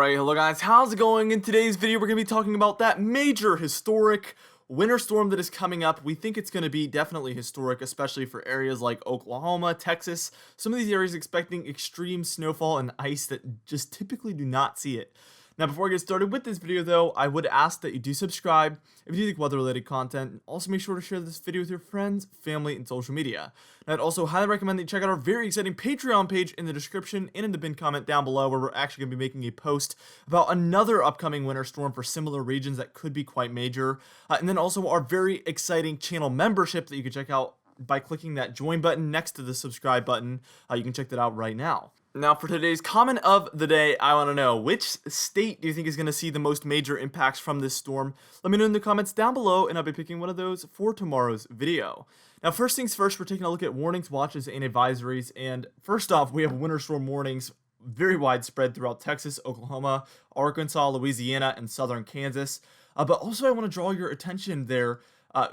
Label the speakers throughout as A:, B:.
A: Alright, hello guys, how's it going? In today's video, we're going to be talking about that major historic winter storm that is coming up. We think it's going to be definitely historic, especially for areas like Oklahoma, Texas. Some of these areas expecting extreme snowfall and ice that just typically do not see it. Now, before I get started with this video, though, I would ask that you do subscribe if you think weather-related content, and also make sure to share this video with your friends, family, and social media. And I'd also highly recommend that you check out our very exciting Patreon page in the description and in the pinned comment down below, where we're actually going to be making a post about another upcoming winter storm for similar regions that could be quite major. And then also our very exciting channel membership that you can check out by clicking that join button next to the subscribe button. You can check that out right now. Now, for today's comment of the day, I want to know, which state do you think is going to see the most major impacts from this storm? Let me know in the comments down below, and I'll be picking one of those for tomorrow's video. Now, first things first, we're taking a look at warnings, watches, and advisories. And first off, we have winter storm warnings very widespread throughout Texas, Oklahoma, Arkansas, Louisiana, and southern Kansas. But also, I want to draw your attention there.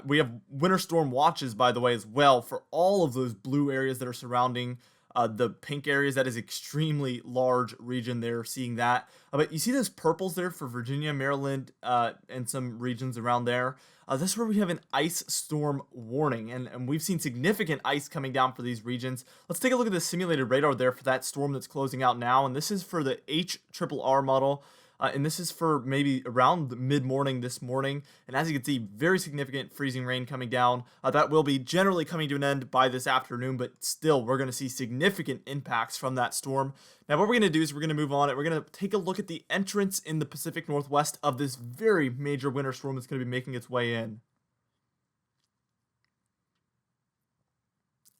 A: We have winter storm watches, by the way, as well, for all of those blue areas that are surrounding the pink areas. That is extremely large region there, seeing that. But you see those purples there for Virginia, Maryland, and some regions around there. That's where we have an ice storm warning, and we've seen significant ice coming down for these regions. Let's take a look at the simulated radar there for that storm that's closing out now, and this is for the HRRR model. And this is for maybe around mid-morning this morning. And as you can see, very significant freezing rain coming down. That will be generally coming to an end by this afternoon, but still, we're going to see significant impacts from that storm. Now, what we're going to do is we're going to move on, and we're going to take a look at the entrance in the Pacific Northwest of this very major winter storm that's going to be making its way in.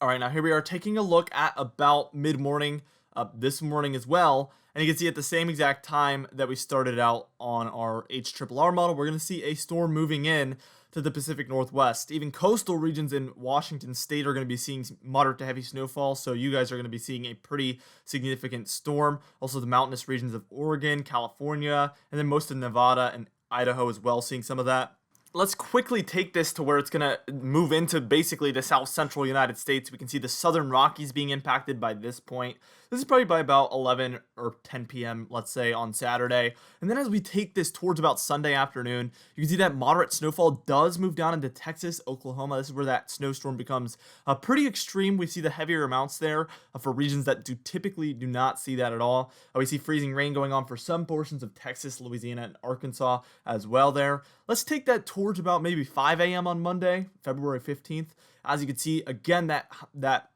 A: All right, now here we are taking a look at about mid-morning this morning as well. And you can see at the same exact time that we started out on our HRRR model, we're going to see a storm moving in to the Pacific Northwest. Even coastal regions in Washington state are going to be seeing moderate to heavy snowfall, so you guys are going to be seeing a pretty significant storm. Also, the mountainous regions of Oregon, California, and then most of Nevada and Idaho as well, seeing some of that. Let's quickly take this to where it's going to move into basically the south central United States. We can see the southern Rockies being impacted by this point. This is probably by about 11 or 10 p.m., let's say, on Saturday. And then as we take this towards about Sunday afternoon, you can see that moderate snowfall does move down into Texas, Oklahoma. This is where that snowstorm becomes pretty extreme. We see the heavier amounts there for regions that typically do not see that at all. We see freezing rain going on for some portions of Texas, Louisiana, and Arkansas as well there. Let's take that towards about maybe 5 a.m. on Monday, February 15th. As you can see, again, that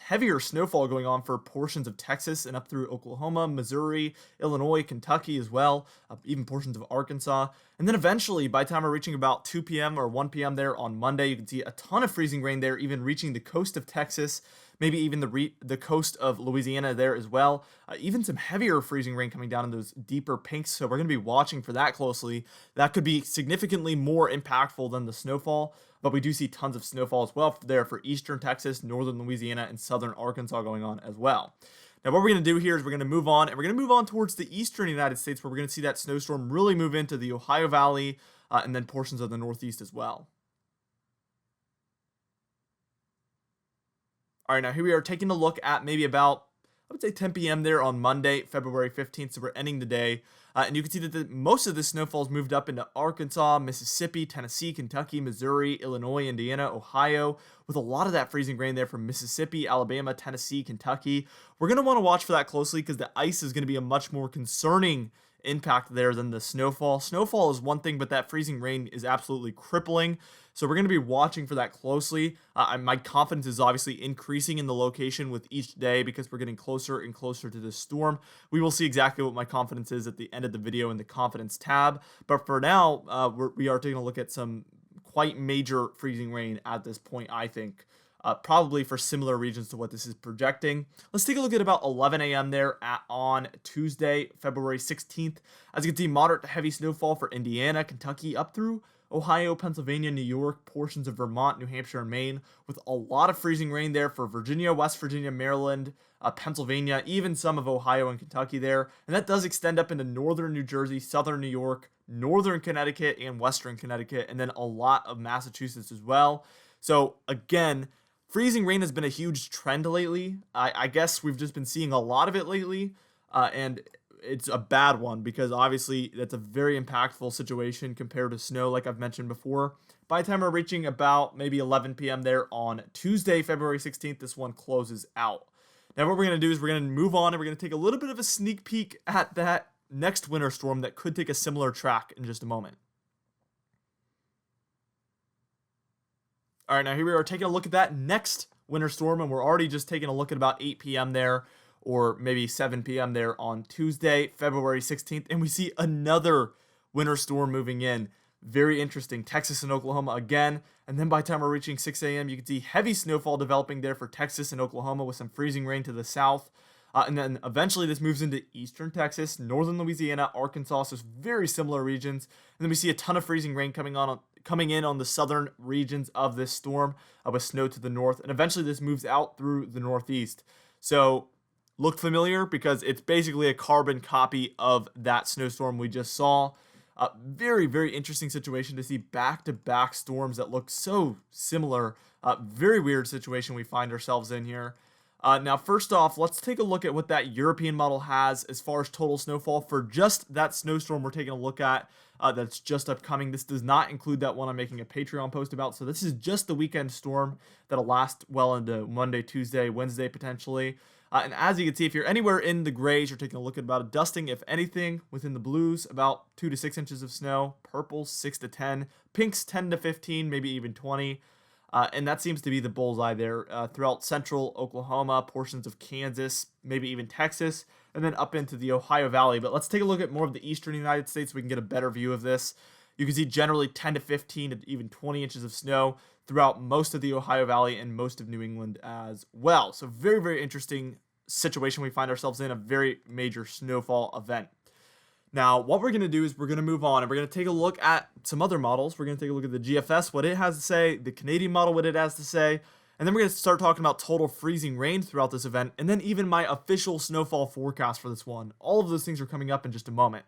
A: heavier snowfall going on for portions of Texas and up through Oklahoma, Missouri, Illinois, Kentucky as well, even portions of Arkansas. And then eventually, by the time we're reaching about 2 p.m. or 1 p.m. there on Monday, you can see a ton of freezing rain there, even reaching the coast of Texas, maybe even the coast of Louisiana there as well. Even some heavier freezing rain coming down in those deeper pinks, so we're going to be watching for that closely. That could be significantly more impactful than the snowfall, but we do see tons of snowfall as well there for eastern Texas, northern Louisiana, and southern Arkansas going on as well. Now, what we're going to do here is we're going to move on, and we're going to move on towards the eastern United States, where we're going to see that snowstorm really move into the Ohio Valley and then portions of the Northeast as well. All right, now here we are taking a look at maybe about, I would say 10 p.m. there on Monday, February 15th, so we're ending the day. And you can see that most of the snowfall's moved up into Arkansas, Mississippi, Tennessee, Kentucky, Missouri, Illinois, Indiana, Ohio, with a lot of that freezing rain there from Mississippi, Alabama, Tennessee, Kentucky. We're going to want to watch for that closely because the ice is going to be a much more concerning impact there than the snowfall. Snowfall is one thing, but that freezing rain is absolutely crippling. So we're going to be watching for that closely. My confidence is obviously increasing in the location with each day because we're getting closer and closer to this storm. We will see exactly what my confidence is at the end of the video in the confidence tab. But for now, we are taking a look at some quite major freezing rain at this point, I think. Probably for similar regions to what this is projecting. Let's take a look at about 11 a.m. there on Tuesday, February 16th. As you can see, moderate to heavy snowfall for Indiana, Kentucky, up through Ohio, Pennsylvania, New York, portions of Vermont, New Hampshire, and Maine, with a lot of freezing rain there for Virginia, West Virginia, Maryland, Pennsylvania, even some of Ohio and Kentucky there. And that does extend up into northern New Jersey, southern New York, northern Connecticut, and western Connecticut, and then a lot of Massachusetts as well. So again, freezing rain has been a huge trend lately. I guess we've just been seeing a lot of it lately. And it's a bad one because obviously that's a very impactful situation compared to snow, like I've mentioned before. By the time we're reaching about maybe 11 p.m. there on Tuesday, February 16th, this one closes out. Now, what we're going to do is we're going to move on and we're going to take a little bit of a sneak peek at that next winter storm that could take a similar track in just a moment. All right, now here we are taking a look at that next winter storm, and we're already just taking a look at about 8 p.m. there, or maybe 7 p.m. there on Tuesday, February 16th, and we see another winter storm moving in. Very interesting. Texas and Oklahoma again, and then by the time we're reaching 6 a.m., you can see heavy snowfall developing there for Texas and Oklahoma with some freezing rain to the south. And then eventually this moves into eastern Texas, northern Louisiana, Arkansas, so very similar regions. And then we see a ton of freezing rain coming in on the southern regions of this storm with snow to the north. And eventually this moves out through the northeast. So look familiar because it's basically a carbon copy of that snowstorm we just saw. Very, very interesting situation to see back-to-back storms that look so similar. Very weird situation we find ourselves in here. Now, first off, let's take a look at what that European model has as far as total snowfall for just that snowstorm we're taking a look at that's just upcoming. This does not include that one I'm making a Patreon post about. So this is just the weekend storm that'll last well into Monday, Tuesday, Wednesday potentially. And as you can see, if you're anywhere in the grays, you're taking a look at about a dusting, if anything, within the blues, about 2 to 6 inches of snow, purples 6 to 10, pinks 10 to 15, maybe even 20. And that seems to be the bullseye there throughout central Oklahoma, portions of Kansas, maybe even Texas, and then up into the Ohio Valley. But let's take a look at more of the eastern United States so we can get a better view of this. You can see generally 10 to 15 to even 20 inches of snow throughout most of the Ohio Valley and most of New England as well. So very, very interesting situation we find ourselves in, a very major snowfall event. Now, what we're going to do is we're going to move on and we're going to take a look at some other models. We're going to take a look at the GFS, what it has to say, the Canadian model, what it has to say, and then we're going to start talking about total freezing rain throughout this event, and then even my official snowfall forecast for this one. All of those things are coming up in just a moment.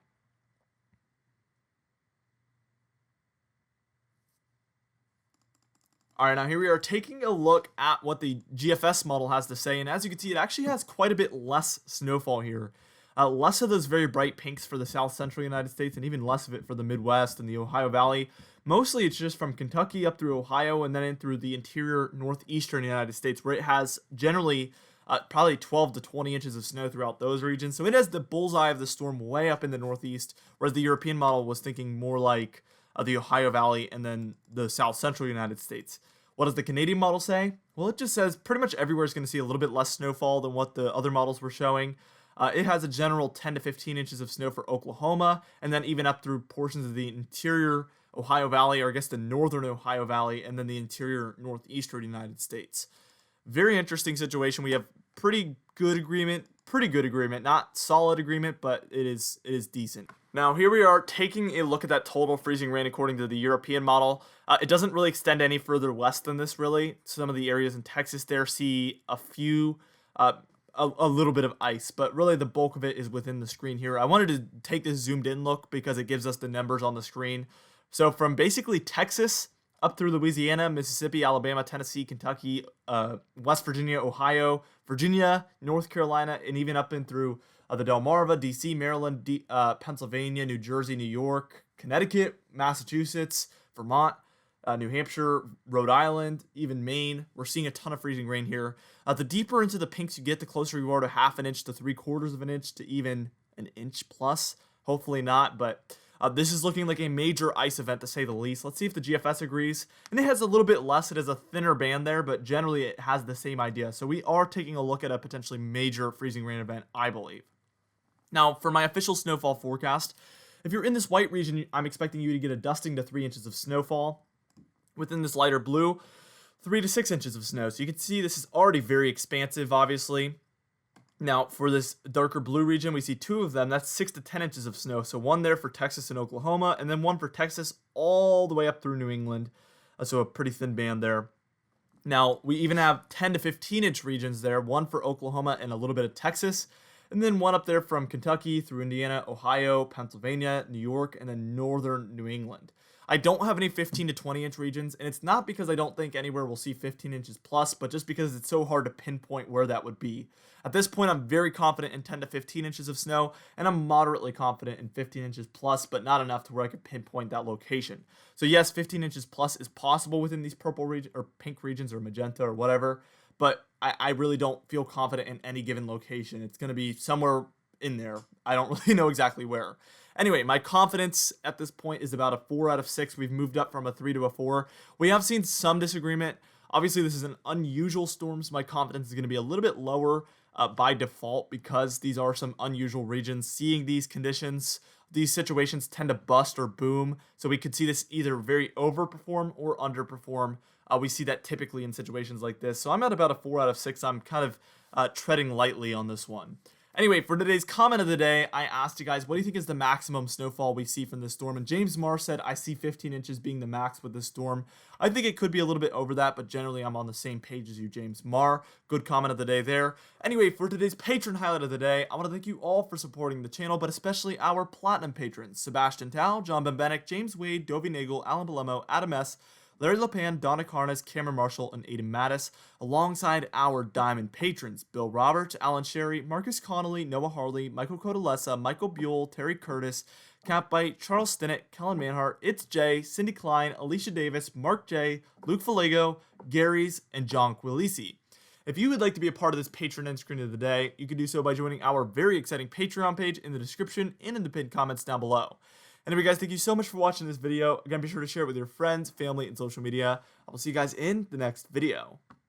A: All right, now here we are taking a look at what the GFS model has to say, and as you can see, it actually has quite a bit less snowfall here. Less of those very bright pinks for the south central United States, and even less of it for the Midwest and the Ohio Valley. Mostly it's just from Kentucky up through Ohio and then in through the interior northeastern United States, where it has generally probably 12 to 20 inches of snow throughout those regions. So it has the bullseye of the storm way up in the northeast, whereas the European model was thinking more like the Ohio Valley and then the south central United States. What does the Canadian model say? Well, it just says pretty much everywhere is going to see a little bit less snowfall than what the other models were showing. It has a general 10 to 15 inches of snow for Oklahoma, and then even up through portions of the interior Ohio Valley, or I guess the northern Ohio Valley, and then the interior northeastern United States. Very interesting situation. We have pretty good agreement, not solid agreement, but it is decent. Now, here we are taking a look at that total freezing rain according to the European model. It doesn't really extend any further west than this, really. Some of the areas in Texas there see a few... a little bit of ice, but really the bulk of it is within the screen here. I wanted to take this zoomed in look because it gives us the numbers on the screen. So from basically Texas up through Louisiana, Mississippi, Alabama, Tennessee, Kentucky, West Virginia, Ohio, Virginia, North Carolina, and even up in through the Delmarva, DC, Maryland, Pennsylvania, New Jersey, New York, Connecticut, Massachusetts, Vermont, New Hampshire, Rhode Island, even Maine. We're seeing a ton of freezing rain here. The deeper into the pinks you get, the closer you are to half an inch to 3/4 of an inch to even an inch plus. Hopefully not, but this is looking like a major ice event to say the least. Let's see if the GFS agrees. And it has a little bit less. It has a thinner band there, but generally it has the same idea. So we are taking a look at a potentially major freezing rain event, I believe. Now, for my official snowfall forecast, if you're in this white region, I'm expecting you to get a dusting to 3 inches of snowfall. Within this lighter blue, 3 to 6 inches of snow. So you can see this is already very expansive, obviously. Now, for this darker blue region, we see 2 of them. That's 6 to 10 inches of snow. So one there for Texas and Oklahoma, and then one for Texas all the way up through New England. So a pretty thin band there. Now, we even have 10 to 15 inch regions there, one for Oklahoma and a little bit of Texas, and then one up there from Kentucky through Indiana, Ohio, Pennsylvania, New York, and then northern New England. I don't have any 15 to 20 inch regions, and it's not because I don't think anywhere will see 15 inches plus, but just because it's so hard to pinpoint where that would be. At this point, I'm very confident in 10 to 15 inches of snow, and I'm moderately confident in 15 inches plus, but not enough to where I could pinpoint that location. So yes, 15 inches plus is possible within these purple region or pink regions or magenta or whatever, but I really don't feel confident in any given location. It's going to be somewhere in there. I don't really know exactly where. Anyway, my confidence at this point is about a 4 out of 6. We've moved up from a 3 to a 4. We have seen some disagreement. Obviously, this is an unusual storm, so my confidence is going to be a little bit lower by default because these are some unusual regions. Seeing these conditions, these situations tend to bust or boom, so we could see this either very overperform or underperform. We see that typically in situations like this. So I'm at about a 4 out of 6. I'm kind of treading lightly on this one. Anyway, for today's comment of the day, I asked you guys, what do you think is the maximum snowfall we see from this storm? And James Marr said, I see 15 inches being the max with this storm. I think it could be a little bit over that, but generally I'm on the same page as you, James Marr. Good comment of the day there. Anyway, for today's patron highlight of the day, I want to thank you all for supporting the channel, but especially our platinum patrons, Sebastian Tao, John Bembenek, James Wade, Dovey Nagel, Alan Belemo, Adam S., Larry LePan, Donna Carnes, Cameron Marshall, and Aiden Mattis, alongside our diamond patrons, Bill Roberts, Alan Sherry, Marcus Connolly, Noah Harley, Michael Codalesa, Michael Buell, Terry Curtis, Catbite, Charles Stinnett, Kellen Manhart, It's Jay, Cindy Klein, Alicia Davis, Mark J, Luke Falago, Gary's, and John Quilisi. If you would like to be a part of this patron end screen of the day, you can do so by joining our very exciting Patreon page in the description and in the pinned comments down below. Anyway, guys, thank you so much for watching this video. Again, be sure to share it with your friends, family, and social media. I will see you guys in the next video.